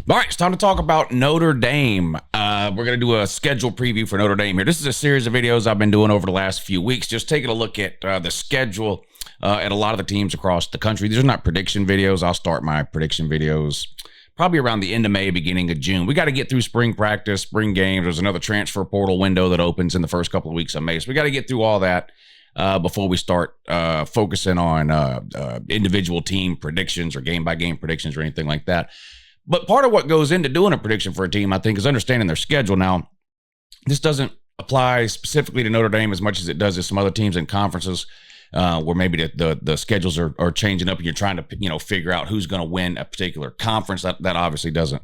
All right, it's time to talk about Notre Dame. We're going to do a schedule preview for Notre Dame here. This is a series of videos I've been doing over the last few weeks, just taking a look at the schedule at a lot of the teams across the country. These are not prediction videos. I'll start my prediction videos probably around the end of May, beginning of June. We got to get through spring practice, spring games. There's another transfer portal window that opens in the first couple of weeks of May. So we got to get through all that before we start focusing on individual team predictions or game-by-game predictions or anything like that. But part of what goes into doing a prediction for a team, I think, is understanding their schedule. Now, this doesn't apply specifically to Notre Dame as much as it does to some other teams in conferences where maybe the schedules are changing up and you're trying to figure out who's going to win a particular conference. That obviously doesn't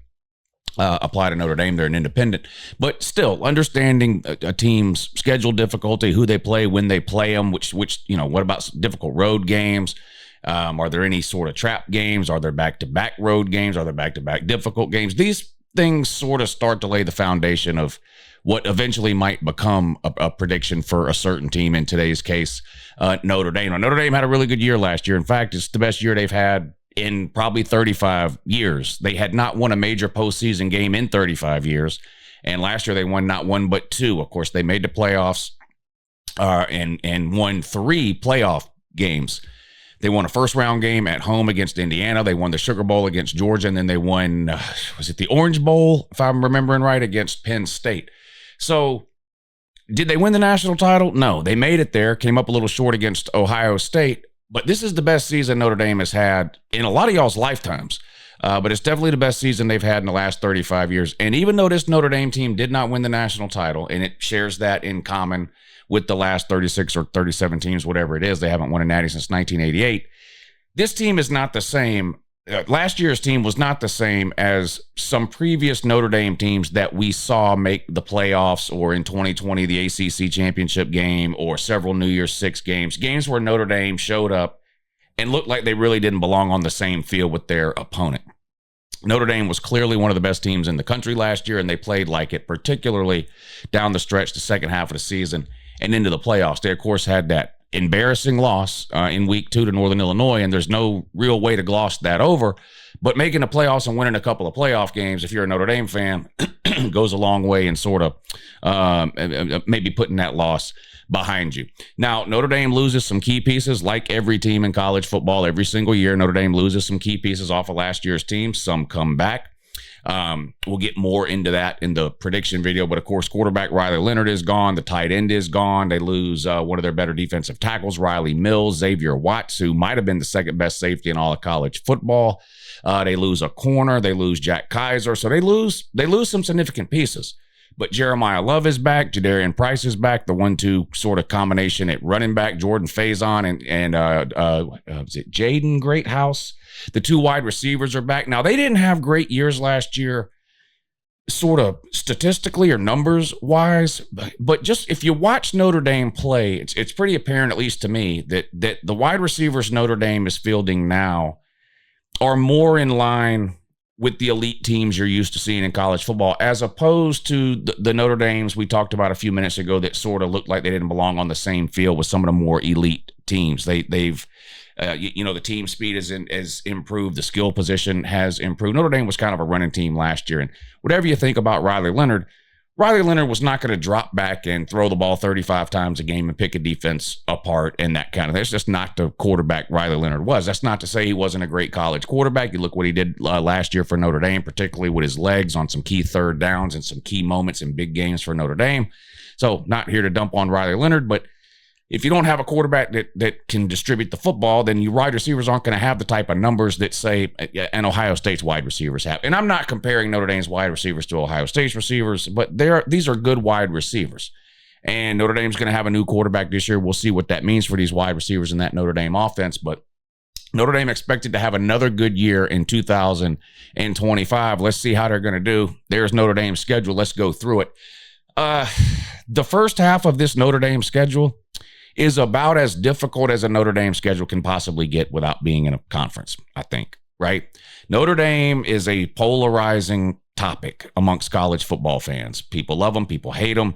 apply to Notre Dame. They're an independent. But still, understanding a team's schedule difficulty, who they play, when they play them, which what about difficult road games? Are there any sort of trap games? Are there back-to-back road games? Are there back-to-back difficult games? These things sort of start to lay the foundation of what eventually might become a prediction for a certain team. In today's case, Notre Dame. Now, Notre Dame had a really good year last year. In fact, it's the best year they've had in probably 35 years. They had not won a major postseason game in 35 years. And last year they won not one but two. Of course, they made the playoffs and won 3 playoff games. They won a first-round game at home against Indiana. They won the Sugar Bowl against Georgia, and then they won, was it the Orange Bowl, if I'm remembering right, against Penn State. So did they win the national title? No. They made it there, came up a little short against Ohio State, but this is the best season Notre Dame has had in a lot of y'all's lifetimes. But it's definitely the best season they've had in the last 35 years. And even though this Notre Dame team did not win the national title, and it shares that in common with the last 36 or 37 teams, whatever it is, they haven't won a natty since 1988. This team is not the same. Last year's team was not the same as some previous Notre Dame teams that we saw make the playoffs, or in 2020, the ACC championship game, or several New Year's Six games where Notre Dame showed up and looked like they really didn't belong on the same field with their opponent. Notre Dame was clearly one of the best teams in the country last year, and they played like it, particularly down the stretch, the second half of the season and into the playoffs. They, of course, had that embarrassing loss in week 2 to Northern Illinois, and there's no real way to gloss that over. But making the playoffs and winning a couple of playoff games, if you're a Notre Dame fan, goes a long way in sort of maybe putting that loss behind you. Now, Notre Dame loses some key pieces, like every team in college football every single year. Notre Dame loses some key pieces off of last year's team. Some come back. We'll get more into that in the prediction video, but of course, quarterback Riley Leonard is gone. The tight end is gone. They lose one of their better defensive tackles, Riley Mills, Xavier Watts, who might have been the second best safety in all of college football. They lose a corner. They lose Jack Kaiser. So they lose some significant pieces. But Jeremiah Love is back. Jadarian Price is back. The 1-2 sort of combination at running back, Jordan Faison and was it Jaden Greathouse? The 2 wide receivers are back. Now, they didn't have great years last year, sort of statistically or numbers wise, but just if you watch Notre Dame play, it's pretty apparent, at least to me, that the wide receivers Notre Dame is fielding now are more in line with the elite teams you're used to seeing in college football, as opposed to the Notre Dames we talked about a few minutes ago that sort of looked like they didn't belong on the same field with some of the more elite teams. They've the team speed has improved. The skill position has improved. Notre Dame was kind of a running team last year. And whatever you think about Riley Leonard was not going to drop back and throw the ball 35 times a game and pick a defense apart and that kind of thing. That's just not the quarterback Riley Leonard was. That's not to say he wasn't a great college quarterback. You look what he did last year for Notre Dame, particularly with his legs on some key third downs and some key moments in big games for Notre Dame. So not here to dump on Riley Leonard, but if you don't have a quarterback that can distribute the football, then your wide receivers aren't going to have the type of numbers that, say, and Ohio State's wide receivers have. And I'm not comparing Notre Dame's wide receivers to Ohio State's receivers, but these are good wide receivers. And Notre Dame's going to have a new quarterback this year. We'll see what that means for these wide receivers in that Notre Dame offense. But Notre Dame expected to have another good year in 2025. Let's see how they're going to do. There's Notre Dame's schedule. Let's go through it. The first half of this Notre Dame schedule is about as difficult as a Notre Dame schedule can possibly get without being in a conference, I think, right? Notre Dame is a polarizing topic amongst college football fans. People love them, people hate them.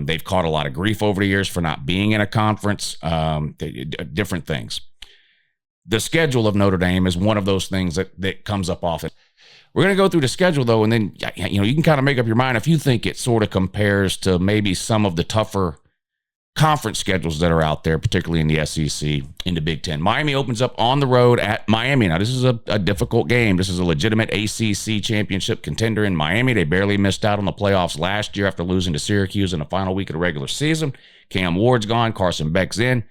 They've caught a lot of grief over the years for not being in a conference, different things. The schedule of Notre Dame is one of those things that comes up often. We're going to go through the schedule, though, and then you can kind of make up your mind if you think it sort of compares to maybe some of the tougher conference schedules that are out there, particularly in the SEC, in the Big Ten. Miami opens up on the road at Miami. Now, this is a difficult game. This is a legitimate ACC championship contender in Miami. They barely missed out on the playoffs last year after losing to Syracuse in the final week of the regular season. Cam Ward's gone. Carson Beck's in.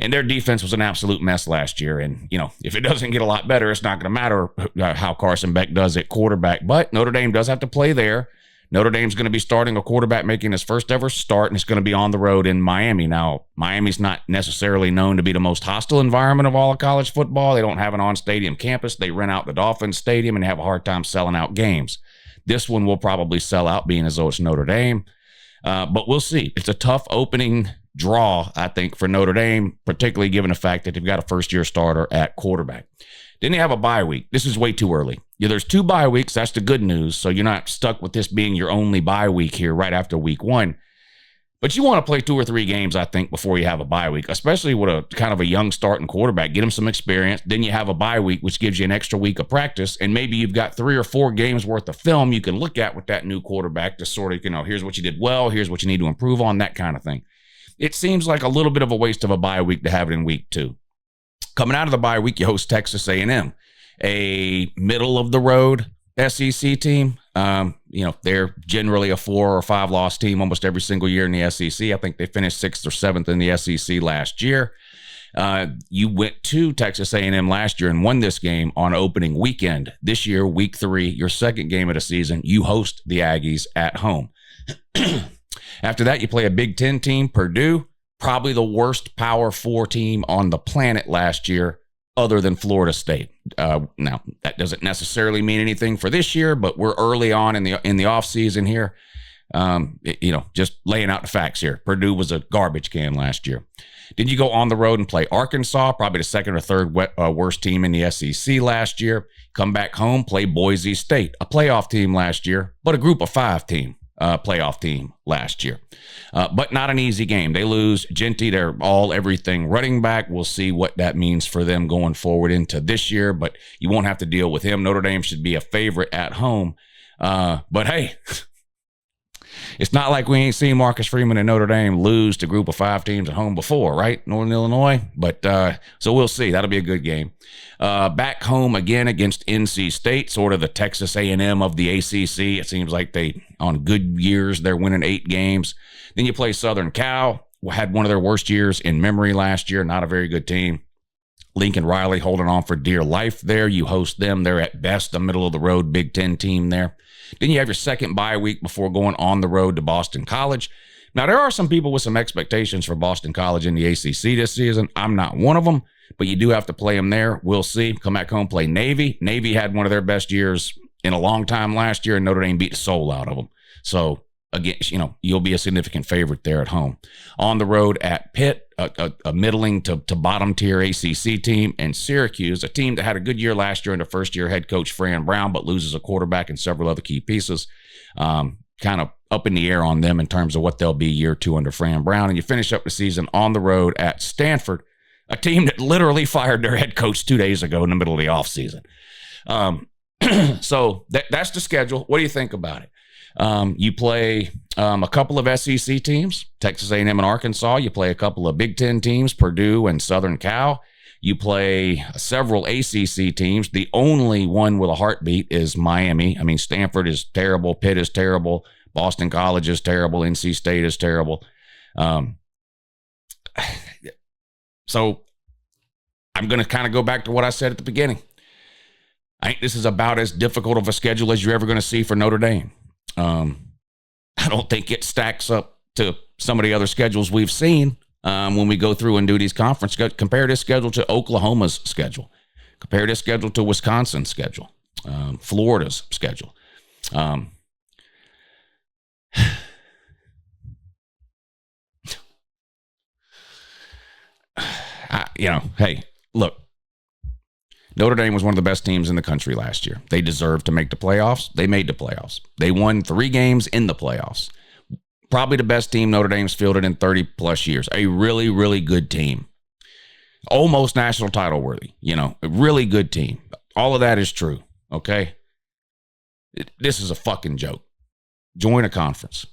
And their defense was an absolute mess last year. And, if it doesn't get a lot better, it's not going to matter how Carson Beck does at quarterback. But Notre Dame does have to play there. Notre Dame's going to be starting a quarterback making his first ever start, and it's going to be on the road in Miami. Now, Miami's not necessarily known to be the most hostile environment of all of college football. They don't have an on-stadium campus. They rent out the Dolphins Stadium and have a hard time selling out games. This one will probably sell out, being as though it's Notre Dame. But we'll see. It's a tough opening draw, I think, for Notre Dame, particularly given the fact that they've got a first-year starter at quarterback. Then they have a bye week. This is way too early. There's 2 bye weeks. That's the good news. So you're not stuck with this being your only bye week here right after week 1. But you want to play 2 or 3 games, I think, before you have a bye week, especially with a kind of a young starting quarterback. Get him some experience. Then you have a bye week, which gives you an extra week of practice. And maybe you've got 3 or 4 games worth of film you can look at with that new quarterback to sort of, here's what you did well, here's what you need to improve on, that kind of thing. It seems like a little bit of a waste of a bye week to have it in week 2. Coming out of the bye week, you host Texas A&M, a middle-of-the-road SEC team. They're generally a 4 or 5 loss team almost every single year in the SEC. I think they finished 6th or 7th in the SEC last year. You went to Texas A&M last year and won this game on opening weekend. This year, week 3, your second game of the season, you host the Aggies at home. After that, you play a Big Ten team, Purdue, probably the worst Power 4 team on the planet last year, other than Florida State. Now, that doesn't necessarily mean anything for this year, but we're early on in the offseason here. Just laying out the facts here. Purdue was a garbage can last year. Then you go on the road and play Arkansas, probably the second or third worst team in the SEC last year. Come back home, play Boise State, a playoff team last year, but a group of 5 team. Playoff team last year. But not an easy game. They lose Genty, their all-everything running back. We'll see what that means for them going forward into this year, but you won't have to deal with him. Notre Dame should be a favorite at home. But hey, it's not like we ain't seen Marcus Freeman and Notre Dame lose to a group of 5 teams at home before, right? Northern Illinois. But so we'll see. That'll be a good game. Back home again against NC State, sort of the Texas A&M of the ACC. It seems like on good years, they're winning 8 games. Then you play Southern Cal, had one of their worst years in memory last year. Not a very good team. Lincoln Riley holding on for dear life there. You host them. They're at best a middle-of-the-road Big Ten team there. Then you have your second bye week before going on the road to Boston College. Now, there are some people with some expectations for Boston College in the ACC this season. I'm not one of them, but you do have to play them there. We'll see. Come back home, play Navy. Navy had one of their best years in a long time last year, and Notre Dame beat the soul out of them. So, again, you'll be a significant favorite there at home. On the road at Pitt, a middling to bottom tier ACC team, and Syracuse, a team that had a good year last year under first year head coach Fran Brown, but loses a quarterback and several other key pieces. Kind of up in the air on them in terms of what they'll be year 2 under Fran Brown. And you finish up the season on the road at Stanford, a team that literally fired their head coach 2 days ago in the middle of the offseason. So that's the schedule. What do you think about it? You play a couple of SEC teams, Texas A&M and Arkansas. You play a couple of Big Ten teams, Purdue and Southern Cal. You play several ACC teams. The only one with a heartbeat is Miami. I mean, Stanford is terrible. Pitt is terrible. Boston College is terrible. NC State is terrible. So I'm going to kind of go back to what I said at the beginning. I think this is about as difficult of a schedule as you're ever going to see for Notre Dame. I don't think it stacks up to some of the other schedules we've seen when we go through and do these conference. Compare this schedule to Oklahoma's schedule. Compare this schedule to Wisconsin's schedule. Florida's schedule. Hey, look. Notre Dame was one of the best teams in the country last year. They deserved to make the playoffs. They made the playoffs. They won 3 games in the playoffs. Probably the best team Notre Dame's fielded in 30-plus years. A really, really good team. Almost national title worthy. A really good team. All of that is true, okay? This is a fucking joke. Join a conference.